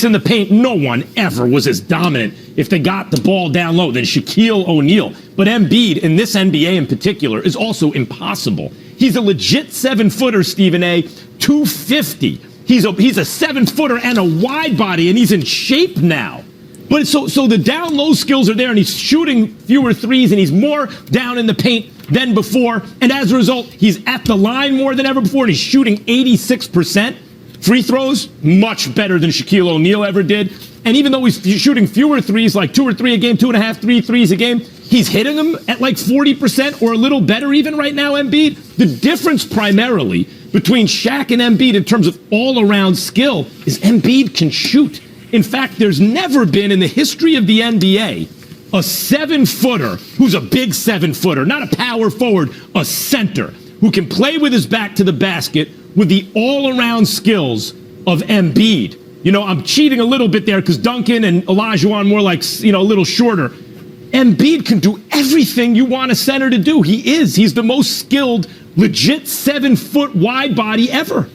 strengths in the paint, no one ever was as dominant if they got the ball down low than Shaquille O'Neal. But Embiid, in this NBA in particular, is also impossible. He's a legit 7-footer, Stephen A., 250. He's a 7-footer and a wide body, and he's in shape now. But so the down low skills are there, and he's shooting fewer threes, and he's more down in the paint than before. And as a result, he's at the line more than ever before, and he's shooting 86%. Free throws, much better than Shaquille O'Neal ever did. And even though he's shooting fewer threes, like 2 or 3 a game, 2.5, 3 threes a game, he's hitting them at like 40% or a little better even right now, Embiid. The difference primarily between Shaq and Embiid in terms of all-around skill is Embiid can shoot. In fact, there's never been in the history of the NBA a 7-footer who's a big 7-footer, not a power forward, a center, who can play with his back to the basket with the all-around skills of Embiid. You know, I'm cheating a little bit there because Duncan and Olajuwon more like, a little shorter. Embiid can do everything you want a center to do. He's the most skilled, legit 7-foot wide body ever.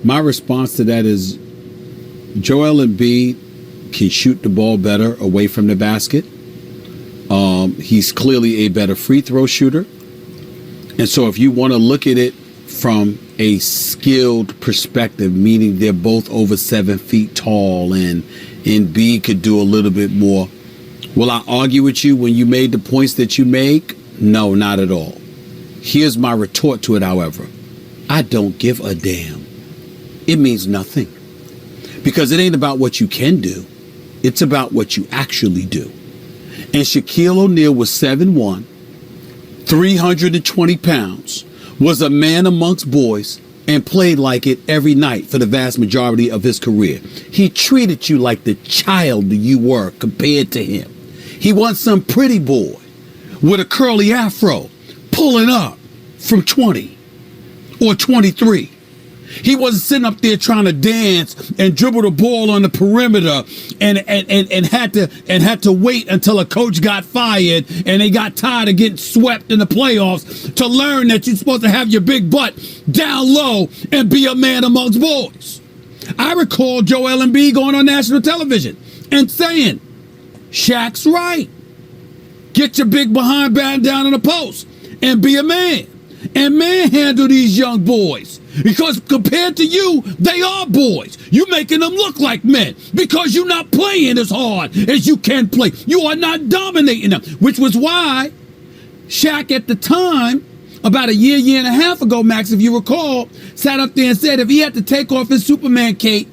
My response to that is Joel Embiid can shoot the ball better away from the basket. He's clearly a better free throw shooter. And so if you want to look at it from a skilled perspective, meaning they're both over 7 feet tall and Embiid could do a little bit more, will I argue with you when you made the points that you make? No, not at all. Here's my retort to it, however. I don't give a damn. It means nothing. Because it ain't about what you can do. It's about what you actually do. And Shaquille O'Neal was 7'1", 320 pounds, was a man amongst boys, and played like it every night for the vast majority of his career. He treated you like the child you were compared to him. He wasn't some pretty boy with a curly afro pulling up from 20 or 23. He wasn't sitting up there trying to dance and dribble the ball on the perimeter and had to wait until a coach got fired and they got tired of getting swept in the playoffs to learn that you're supposed to have your big butt down low and be a man amongst boys. I recall Joel Embiid going on national television and saying, Shaq's right. Get your big behind back down in the post and be a man. And manhandle these young boys. Because compared to you, they are boys. You making them look like men because you're not playing as hard as you can play. You are not dominating them, which was why Shaq at the time, about a year and a half ago, Max, if you recall, sat up there and said if he had to take off his Superman cape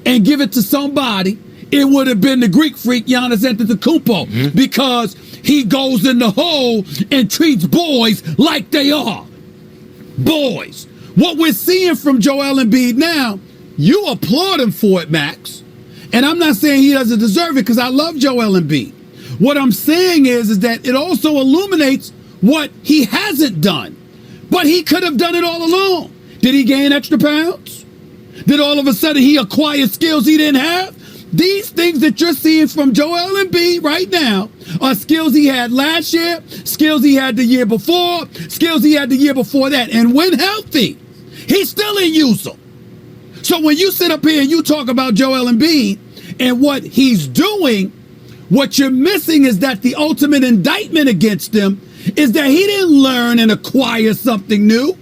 and give it to somebody, it would have been the Greek freak Giannis Antetokounmpo because he goes in the hole and treats boys like they are. Boys. What we're seeing from Joel Embiid now, you applaud him for it, Max. And I'm not saying he doesn't deserve it because I love Joel Embiid. What I'm saying is that it also illuminates what he hasn't done. But he could have done it all along. Did he gain extra pounds? Did all of a sudden he acquire skills he didn't have? These things that you're seeing from Joel Embiid right now are skills he had last year, skills he had the year before, skills he had the year before that. And when healthy, he still ain't use them. So when you sit up here and you talk about Joel Embiid and what he's doing, what you're missing is that the ultimate indictment against him is that he didn't learn and acquire something new.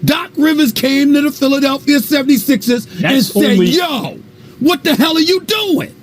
Doc Rivers came to the Philadelphia 76ers and said, yo, what the hell are you doing?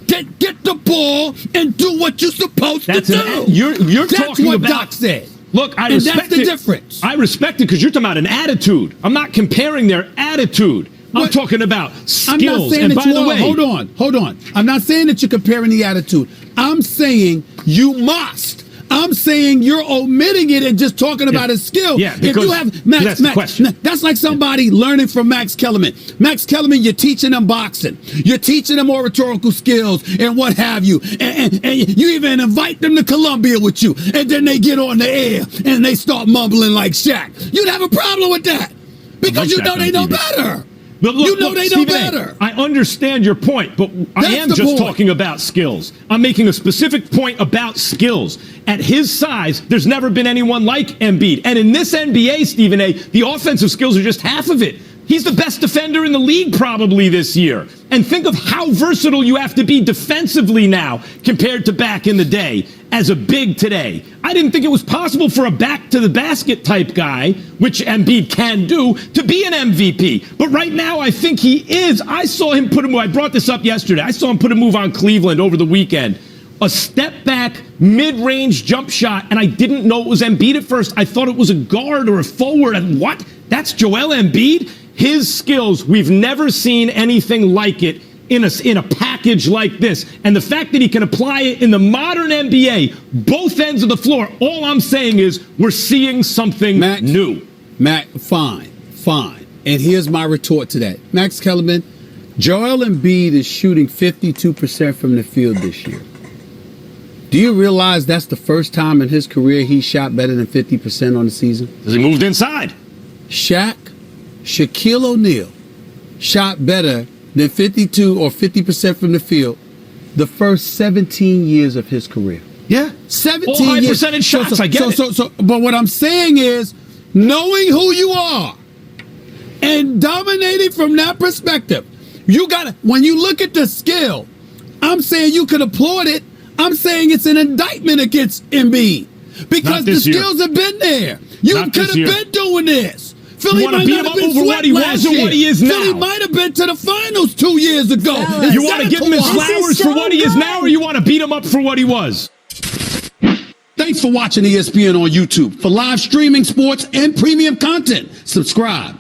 Get the ball and do what you're supposed to do. You're That's talking what about, Doc said. Look, I respect that's the difference. I respect it because you're talking about an attitude. I'm not comparing their attitude. I'm talking about skills. I'm not saying and that by the way, hold on. I'm not saying that you're comparing the attitude. I'm saying you must. I'm saying you're omitting it and just talking about his skill. Yeah, because if you have Max, that's like somebody learning from Max Kellerman. Max Kellerman, you're teaching them boxing. You're teaching them oratorical skills and what have you. And you even invite them to Columbia with you. And then they get on the air and they start mumbling like Shaq. You'd have a problem with that because you know they know better. But look, you know they know better. I understand your point, but I am just talking about skills. I'm making a specific point about skills. At his size, there's never been anyone like Embiid. And in this NBA, Stephen A., the offensive skills are just half of it. He's the best defender in the league probably this year. And think of how versatile you have to be defensively now compared to back in the day as a big today. I didn't think it was possible for a back-to-the-basket type guy, which Embiid can do, to be an MVP. But right now, I think he is. I saw him put a move. I brought this up yesterday. I saw him put a move on Cleveland over the weekend. A step-back, mid-range jump shot, and I didn't know it was Embiid at first. I thought it was a guard or a forward. And what? That's Joel Embiid? His skills, we've never seen anything like it in a package like this. And the fact that he can apply it in the modern NBA, both ends of the floor, all I'm saying is we're seeing something new. Fine. And here's my retort to that. Max Kellerman, Joel Embiid is shooting 52% from the field this year. Do you realize that's the first time in his career he shot better than 50% on the season? Because he moved inside. Shaquille O'Neal shot better than 52 or 50% from the field the first 17 years of his career. Yeah. 17 all high years. percentage shots, I get it. But what I'm saying is, knowing who you are and dominating from that perspective, you got to, when you look at the skill, I'm saying you could applaud it. I'm saying it's an indictment against Embiid because the skills have been there. You could have been doing this. Philly might not have been swept last year. What he is now. Philly might have been to the finals 2 years ago. You want to give him his flowers for what he is now, or you want to beat him up for what he was? Thanks for watching ESPN on YouTube. For live streaming, sports, and premium content, subscribe.